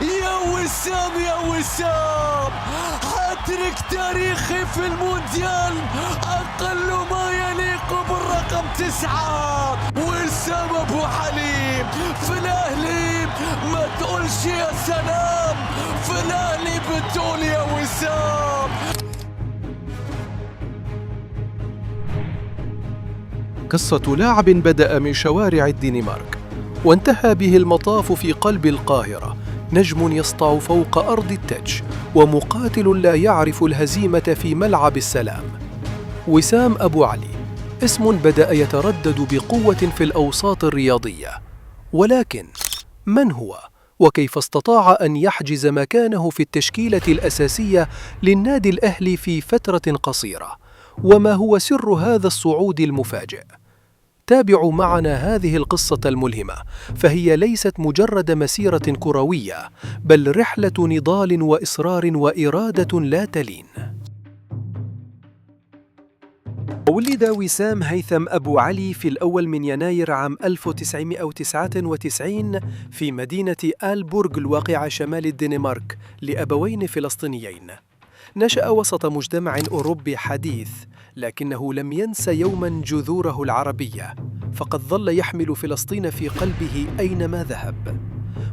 يا وسام يا وسام، هاتريك تاريخي في المونديال، أقل ما يليق بالرقم 9. وسام أبو علي في الأهلي ما تقولش يا سلام، في الأهلي بتقول يا وسام. قصة لاعب بدأ من شوارع الدنمارك وانتهى به المطاف في قلب القاهرة، نجم يسطع فوق أرض التتش ومقاتل لا يعرف الهزيمة في ملعب السلام. وسام أبو علي اسم بدأ يتردد بقوة في الأوساط الرياضية، ولكن من هو؟ وكيف استطاع أن يحجز مكانه في التشكيلة الأساسية للنادي الأهلي في فترة قصيرة؟ وما هو سر هذا الصعود المفاجئ؟ تابعوا معنا هذه القصة الملهمة، فهي ليست مجرد مسيرة كروية، بل رحلة نضال وإصرار وإرادة لا تلين. ولد وسام هيثم أبو علي في الأول من يناير عام 1999 في مدينة آلبورغ الواقعة شمال الدنمارك لأبوين فلسطينيين. نشأ وسط مجتمع أوروبي حديث، لكنه لم ينس يوما جذوره العربية، فقد ظل يحمل فلسطين في قلبه أينما ذهب.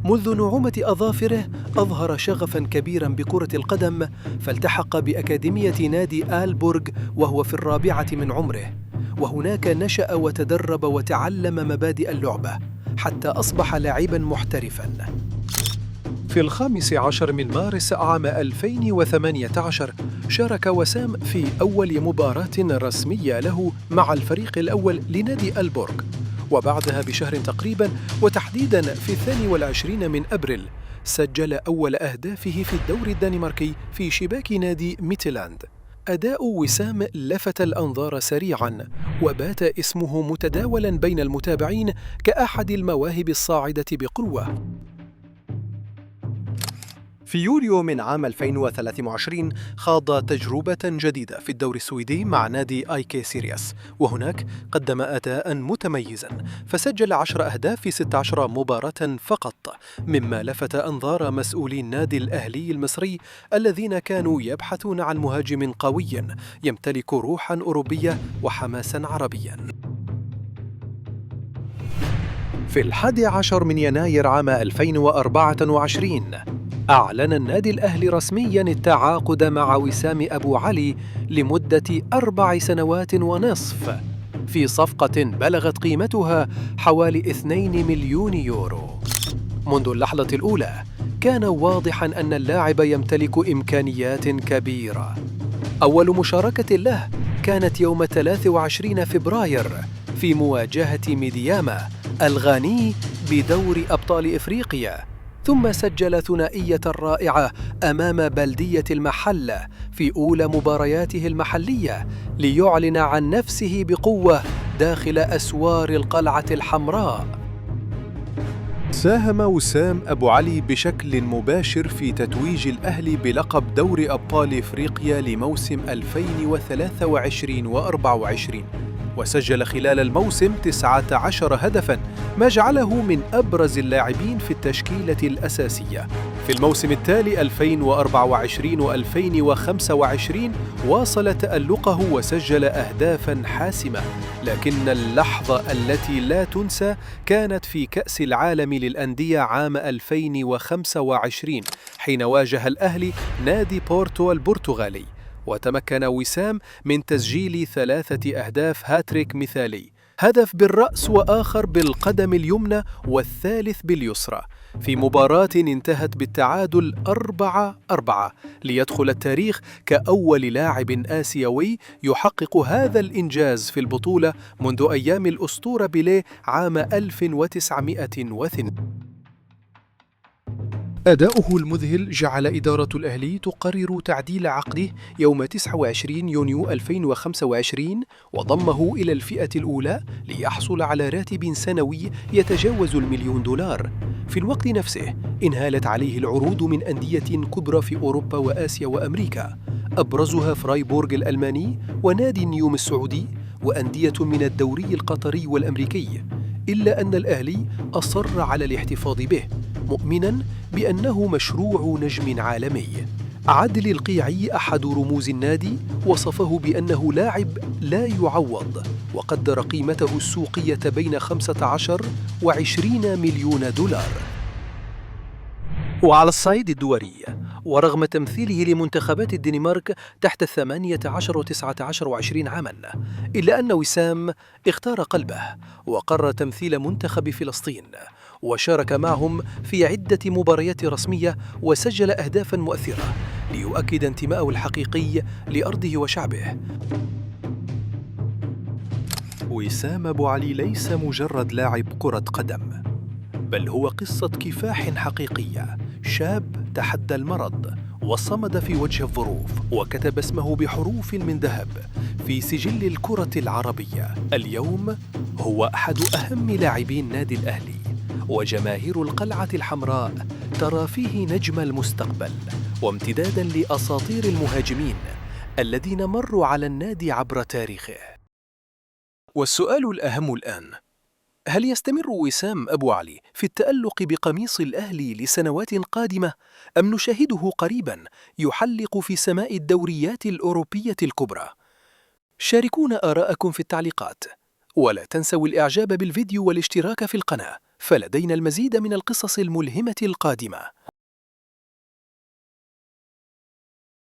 منذ نعومة أظافره أظهر شغفا كبيرا بكرة القدم، فالتحق بأكاديمية نادي آلبورغ وهو في 4 من عمره، وهناك نشأ وتدرب وتعلم مبادئ اللعبة حتى أصبح لاعبا محترفا. في 15 من مارس عام 2018 شارك وسام في أول مباراة رسمية له مع الفريق الأول لنادي آلبورغ، وبعدها بشهر تقريبا، وتحديدا في 22 من أبريل، سجل أول أهدافه في الدوري الدنماركي في شباك نادي ميتلاند. أداء وسام لفت الأنظار سريعا، وبات اسمه متداولا بين المتابعين كأحد المواهب الصاعدة بقوة. في يوليو من عام 2023 خاض تجربة جديدة في الدوري السويدي مع نادي آيكي سيرياس، وهناك قدم أداء متميزا، فسجل 10 أهداف في 16 مباراة فقط، مما لفت أنظار مسؤولي النادي الأهلي المصري الذين كانوا يبحثون عن مهاجم قوي يمتلك روحا أوروبية وحماسا عربيا. في 11 من يناير عام 2024 أعلن النادي الأهلي رسمياً التعاقد مع وسام أبو علي لمدة 4 سنوات ونصف في صفقة بلغت قيمتها حوالي 2 مليون يورو. منذ اللحظة الأولى كان واضحاً أن اللاعب يمتلك إمكانيات كبيرة. أول مشاركة له كانت يوم 23 فبراير في مواجهة ميدياما الغاني بدور أبطال إفريقيا، ثم سجل ثنائية رائعة أمام بلدية المحلة في أولى مبارياته المحلية ليعلن عن نفسه بقوة داخل أسوار القلعة الحمراء. ساهم وسام أبو علي بشكل مباشر في تتويج الأهلي بلقب دوري أبطال إفريقيا لموسم 2023-24، وسجل خلال الموسم 19 هدفاً، ما جعله من أبرز اللاعبين في التشكيلة الأساسية. في الموسم التالي 2024-2025 واصل تألقه وسجل أهدافاً حاسمة، لكن اللحظة التي لا تنسى كانت في كأس العالم للأندية عام 2025 حين واجه الأهلي نادي بورتو البرتغالي، وتمكن وسام من تسجيل 3 أهداف هاتريك مثالي، هدف بالرأس وآخر بالقدم اليمنى والثالث باليسرى، في مباراة انتهت بالتعادل 4-4، ليدخل التاريخ كأول لاعب آسيوي يحقق هذا الإنجاز في البطولة منذ أيام الأسطورة بيليه عام 1902. أداؤه المذهل جعل إدارة الأهلي تقرر تعديل عقده يوم 29 يونيو 2025 وضمه إلى الفئة الأولى ليحصل على راتب سنوي يتجاوز $1,000,000. في الوقت نفسه انهالت عليه العروض من أندية كبرى في أوروبا وآسيا وأمريكا، أبرزها فرايبورغ الألماني ونادي النيوم السعودي وأندية من الدوري القطري والأمريكي، إلا أن الأهلي أصر على الاحتفاظ به، مؤمناً بأنه مشروع نجم عالمي. عدلي القيعي أحد رموز النادي وصفه بأنه لاعب لا يعوض، وقدر قيمته السوقية بين 15 و20 مليون دولار. وعلى الصعيد الدولي، ورغم تمثيله لمنتخبات الدنمارك تحت 18 و19 و20 عاماً، إلا أن وسام اختار قلبه وقرر تمثيل منتخب فلسطين، وشارك معهم في عدة مباريات رسمية وسجل أهدافاً مؤثرة ليؤكد انتماءه الحقيقي لأرضه وشعبه. وسام أبو علي ليس مجرد لاعب كرة قدم، بل هو قصة كفاح حقيقية. شاب تحدى المرض وصمد في وجه الظروف، وكتب اسمه بحروف من ذهب في سجل الكرة العربية. اليوم هو أحد أهم لاعبين نادي الأهلي، وجماهير القلعة الحمراء ترى فيه نجم المستقبل وامتداداً لأساطير المهاجمين الذين مروا على النادي عبر تاريخه. والسؤال الأهم الآن: هل يستمر وسام أبو علي في التألق بقميص الأهلي لسنوات قادمة، أم نشاهده قريباً يحلق في سماء الدوريات الأوروبية الكبرى؟ شاركونا آراءكم في التعليقات، ولا تنسوا الإعجاب بالفيديو والاشتراك في القناة، فلدينا المزيد من القصص الملهمة القادمة.